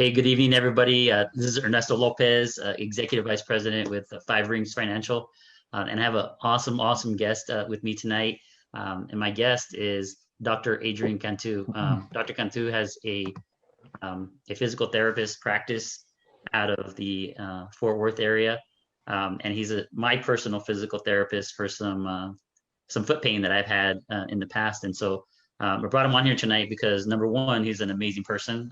Hey, good evening, everybody. This is Ernesto Lopez, Executive Vice President with Five Rings Financial. And I have an awesome guest with me tonight. And my guest is Dr. Adrian Cantu. Dr. Cantu has a physical therapist practice out of the Fort Worth area. And he's my personal physical therapist for some foot pain that I've had in the past. And so we brought him on here tonight because number one, he's an amazing person.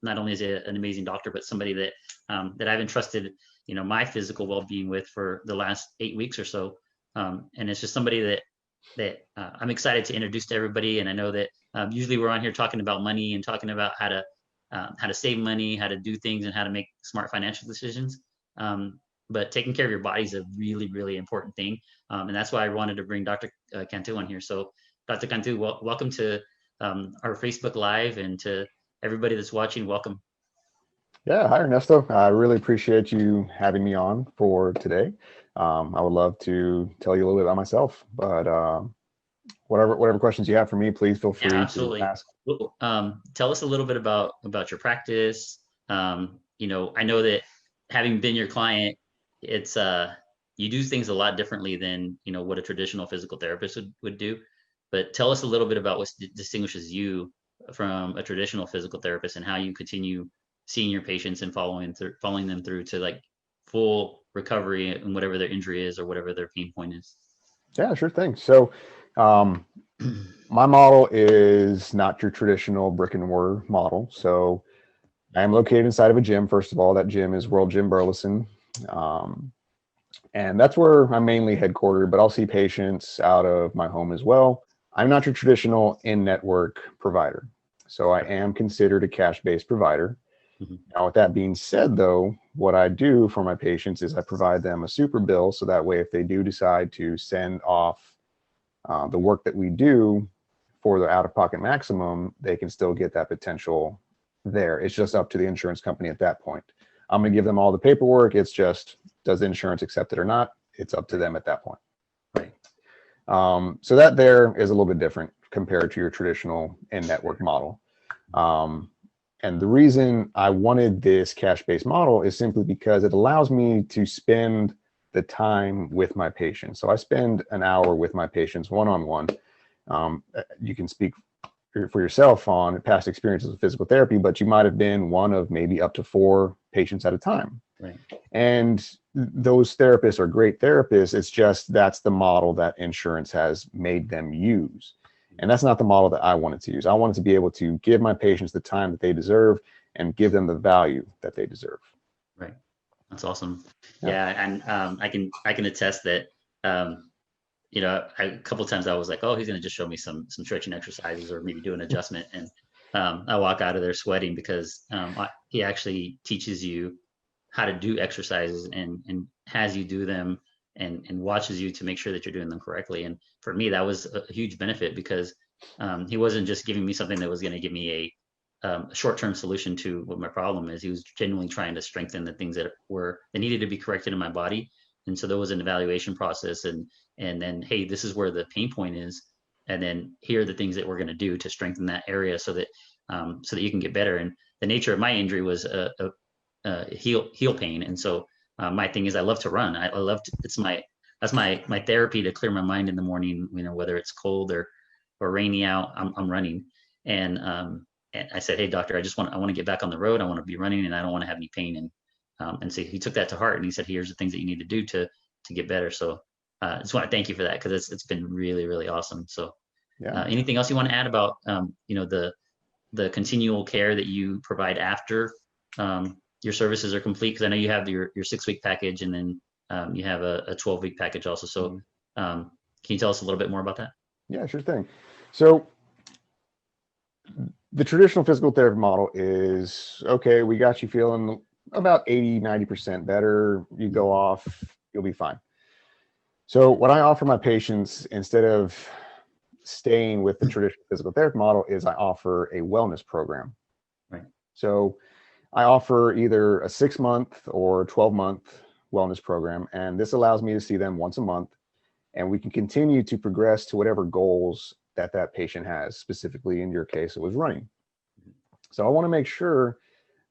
Not only is he an amazing doctor, but somebody that I've entrusted, my physical well-being with for the last 8 weeks or so. And it's just somebody that I'm excited to introduce to everybody. And I know that usually we're on here talking about money and talking about how to save money, how to do things, and how to make smart financial decisions. But taking care of your body is a really important thing. And that's why I wanted to bring Dr. Cantu on here. So Dr. Cantu, welcome to our Facebook Live, and to everybody that's watching, welcome. Yeah, hi Ernesto. I really appreciate you having me on for today. I would love to tell you a little bit about myself, but whatever questions you have for me, please feel free to ask. Tell us a little bit about your practice. I know that having been your client, it's you do things a lot differently than what a traditional physical therapist would do. But tell us a little bit about what distinguishes you from a traditional physical therapist, and how you continue seeing your patients and following them through to like full recovery and whatever their injury is or whatever their pain point is. Yeah, sure thing. So my model is not your traditional brick and mortar model. So I am located inside of a gym. First of all, that gym is World Gym Burleson. And that's where I'm mainly headquartered, but I'll see patients out of my home as well. I'm not your traditional in-network provider. So I am considered a cash-based provider. Mm-hmm. Now, with that being said, though, what I do for my patients is I provide them a super bill. So that way, if they do decide to send off the work that we do for the out-of-pocket maximum, they can still get that potential there. It's just up to the insurance company at that point. I'm going to give them all the paperwork. It's just, does the insurance accept it or not? It's up to them at that point. Right. So that there is a little bit different compared to your traditional in-network model. And the reason I wanted this cash-based model is simply because it allows me to spend the time with my patients. So I spend an hour with my patients one-on-one. You can speak for yourself on past experiences with physical therapy, but you might have been one of maybe up to 4 patients at a time. Right. And those therapists are great therapists. It's just that's the model that insurance has made them use. And that's not the model that I wanted to use. I wanted to be able to give my patients the time that they deserve and give them the value that they deserve. Right. That's awesome. Yeah. And I can attest that, a couple of times I was like, oh, he's going to just show me some stretching exercises or maybe do an adjustment. And I walk out of there sweating because he actually teaches you how to do exercises and has you do them and watches you to make sure that you're doing them correctly. And for me, that was a huge benefit because he wasn't just giving me something that was going to give me a short-term solution to what my problem is. He was genuinely trying to strengthen the things that needed to be corrected in my body. And so there was an evaluation process and then, hey, this is where the pain point is. And then here are the things that we're going to do to strengthen that area so that you can get better. And the nature of my injury was a heel pain. And so my thing is I love to run. That's my therapy to clear my mind in the morning, whether it's cold or rainy out, I'm running. And I said, hey, doctor, I want to get back on the road. I want to be running and I don't want to have any pain. And so he took that to heart and he said, here's the things that you need to do to get better. So I just want to thank you for that because it's been really awesome. So anything else you want to add about, the continual care that you provide after your services are complete? Because I know you have your 6-week package and then you have a 12-week package also. So can you tell us a little bit more about that? Yeah, sure thing. So the traditional physical therapy model is, okay, we got you feeling about 80-90% better. You go off, you'll be fine. So what I offer my patients, instead of staying with the traditional physical therapy model, is I offer a wellness program. Right. So I offer either a 6-month or 12-month wellness program, and this allows me to see them once a month, and we can continue to progress to whatever goals that patient has. Specifically, in your case, it was running. So I want to make sure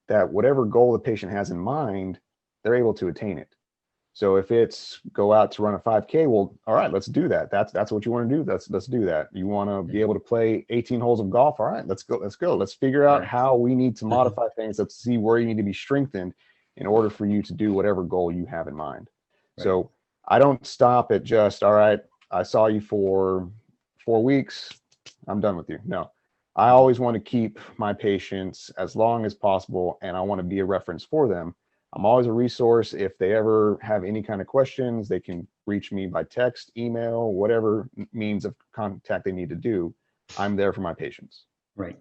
that whatever goal the patient has in mind, they're able to attain it. So if it's go out to run a 5K, well, all right, let's do that. That's what you want to do. Let's do that. You want to be able to play 18 holes of golf. All right, let's go. Let's figure out how we need to modify things. Let's see where you need to be strengthened in order for you to do whatever goal you have in mind. Right. So I don't stop at just, all right, I saw you for 4 weeks, I'm done with you. No, I always want to keep my patients as long as possible, and I want to be a reference for them. I'm always a resource. If they ever have any kind of questions, they can reach me by text, email, whatever means of contact they need to do. I'm there for my patients. Right.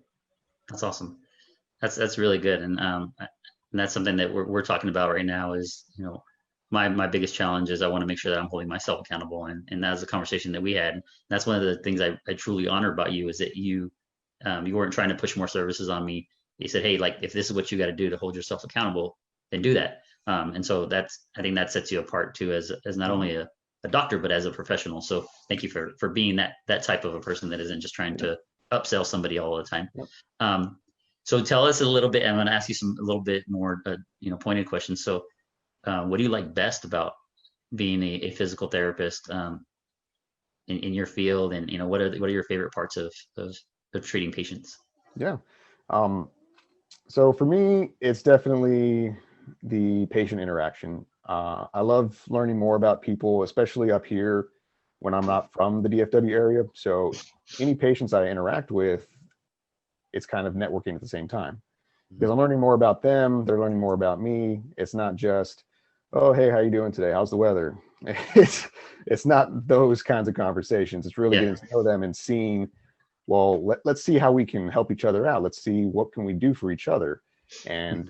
That's awesome. That's really good. And that's something that we're talking about right now is, you know, my biggest challenge is I want to make sure that I'm holding myself accountable. And that's a conversation that we had. And that's one of the things I truly honor about you is that you weren't trying to push more services on me. You said, hey, like, if this is what you got to do to hold yourself accountable, then do that. And so I think that sets you apart too, as not only a doctor, but as a professional. So thank you for being that type of a person that isn't just trying to upsell somebody all the time. So tell us a little bit, I'm going to ask you a little bit more, pointed questions. So what do you like best about being a physical therapist in your field? And, you know, what are your favorite parts of treating patients? Yeah. So for me, it's definitely the patient interaction. I love learning more about people, especially up here when I'm not from the DFW area. So any patients I interact with, it's kind of networking at the same time because I'm learning more about them. They're learning more about me. It's not just, oh, hey, how you doing today? How's the weather? It's not those kinds of conversations. It's really getting to know them and seeing, well, let's see how we can help each other out. Let's see what can we do for each other. And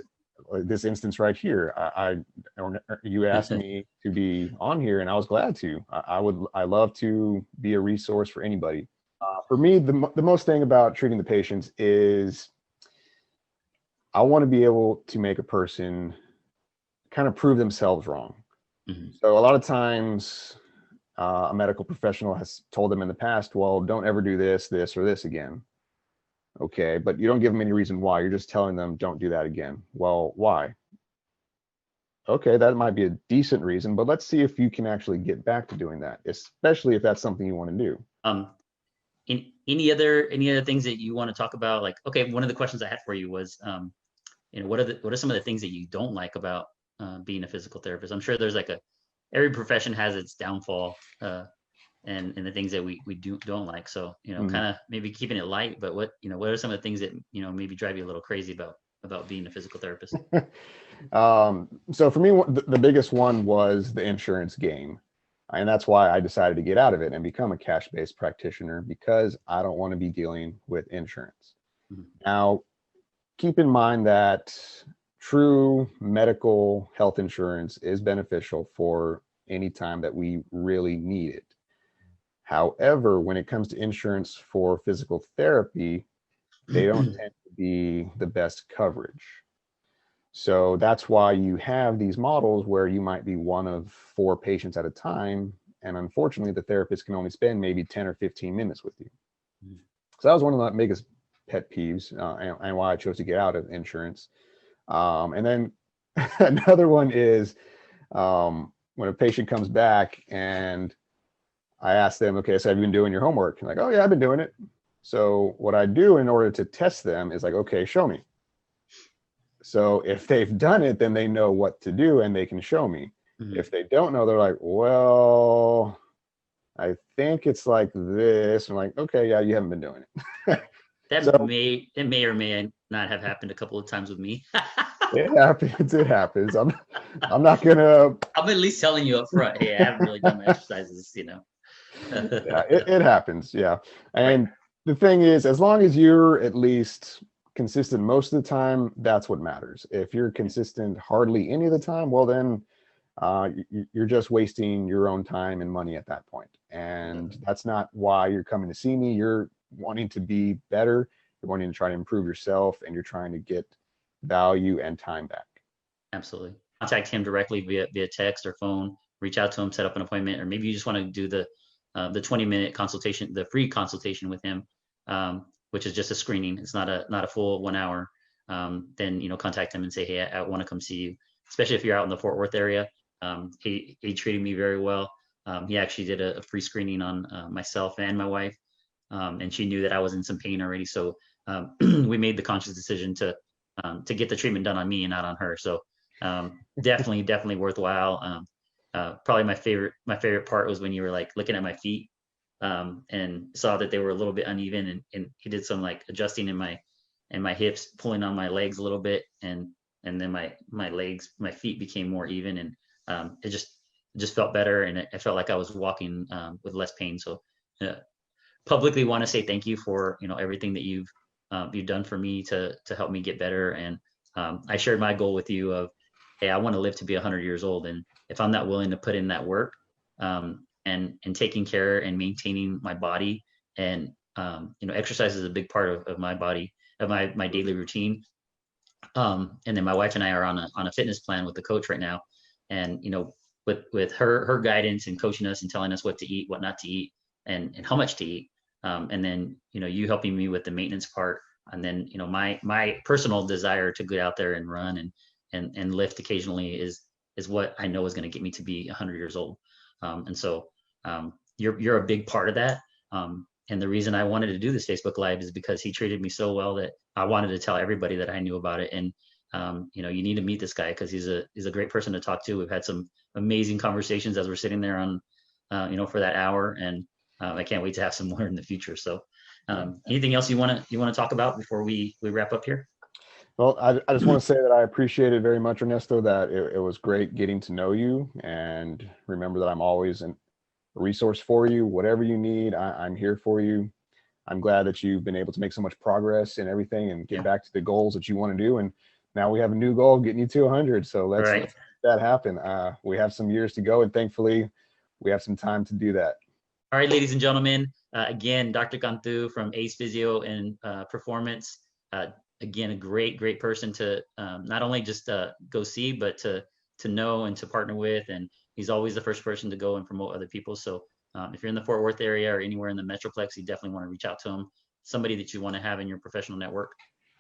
this instance right here, you asked me to be on here, and I was glad to. I love to be a resource for anybody. For me, the most thing about treating the patients is I want to be able to make a person kind of prove themselves wrong. So a lot of times a medical professional has told them in the past, well, don't ever do this, or this again. Okay, but you don't give them any reason why. You're just telling them, don't do that again. Well, why? Okay, that might be a decent reason, but let's see if you can actually get back to doing that, especially if that's something you want to do. Any other things that you want to talk about? Like, okay, one of the questions I had for you was, what are some of the things that you don't like about being a physical therapist? I'm sure there's every profession has its downfall and the things that we don't like. So, kind of maybe keeping it light, but what are some of the things that, maybe drive you a little crazy about being a physical therapist? So for me, the biggest one was the insurance game. And that's why I decided to get out of it and become a cash-based practitioner, because I don't want to be dealing with insurance. Now, keep in mind that true medical health insurance is beneficial for any time that we really need it. However, when it comes to insurance for physical therapy, they don't tend to be the best coverage. So that's why you have these models where you might be one of 4 patients at a time. And unfortunately, the therapist can only spend maybe 10 or 15 minutes with you. So that was one of my biggest pet peeves and why I chose to get out of insurance. And then another one is when a patient comes back and I ask them, okay, so have you been doing your homework? And like, oh yeah, I've been doing it. So what I do in order to test them is like, okay, show me. So if they've done it, then they know what to do and they can show me. If they don't know, they're like, well, I think it's like this. I'm like, okay, yeah, you haven't been doing it. It may or may not have happened a couple of times with me. It happens. I'm not gonna. I'm at least telling you up front. Hey, I haven't really done my exercises, Yeah, it happens. Yeah, and the thing is, as long as you're at least consistent most of the time, that's what matters. If you're consistent hardly any of the time, well then you're just wasting your own time and money at that point. And that's not why you're coming to see me. You're wanting to be better. You're wanting to try to improve yourself, and you're trying to get value and time back. Absolutely. Contact him directly via text or phone. Reach out to him, set up an appointment, or maybe you just want to do the 20-minute consultation, the free consultation with him, which is just a screening. It's not a full 1 hour. then, you know, contact him and say, hey, I want to come see you, especially if you're out in the Fort Worth area. He treated me very well. He actually did a free screening on myself and my wife, and she knew that I was in some pain already. So we made the conscious decision to get the treatment done on me and not on her. So definitely worthwhile. Probably my favorite part was when you were like looking at my feet, and saw that they were a little bit uneven, and he did some like adjusting in my hips, pulling on my legs a little bit, and then my feet became more even, and it just felt better, and it felt like I was walking with less pain. So publicly want to say thank you for, you know, everything that you've done for me to help me get better. And I shared my goal with you of, hey, I want to live to be 100 years old, and if I'm not willing to put in that work, and taking care and maintaining my body, and you know, exercise is a big part of my body, of my daily routine. And then my wife and I are on a fitness plan with the coach right now, and you know, with her guidance and coaching us and telling us what to eat, what not to eat, and how much to eat, and then, you know, you helping me with the maintenance part, and then, you know, my personal desire to get out there and run and lift occasionally is what I know is going to get me to be 100 years old. And so you're a big part of that. And the reason I wanted to do this Facebook Live is because he treated me so well that I wanted to tell everybody that I knew about it. And you know, you need to meet this guy because he's a great person to talk to. We've had some amazing conversations as we're sitting there on, you know, for that hour, and I can't wait to have some more in the future. So anything else you want to talk about before we wrap up here? Well, I just want to say that I appreciate it very much, Ernesto, that it was great getting to know you, and remember that I'm always a resource for you. Whatever you need, I'm here for you. I'm glad that you've been able to make so much progress in everything and get back to the goals that you want to do. And now we have a new goal, getting you to 100. So let's make that happen. We have some years to go, and thankfully we have some time to do that. All right, ladies and gentlemen, again, Dr. Cantu from ACE Physio and Performance. Again, a great person to not only just go see, but to know and to partner with. And he's always the first person to go and promote other people. So if you're in the Fort Worth area or anywhere in the Metroplex, you definitely want to reach out to him, somebody that you want to have in your professional network.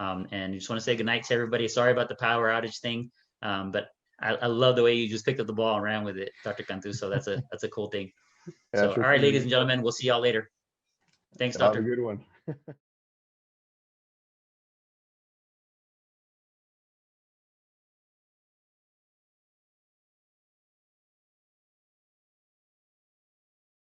And you just want to say goodnight to everybody. Sorry about the power outage thing, but I love the way you just picked up the ball and ran with it, Dr. Cantu. So that's a cool thing. So, all right, ladies and gentlemen, we'll see y'all later. Thanks, Doctor. Have a good one.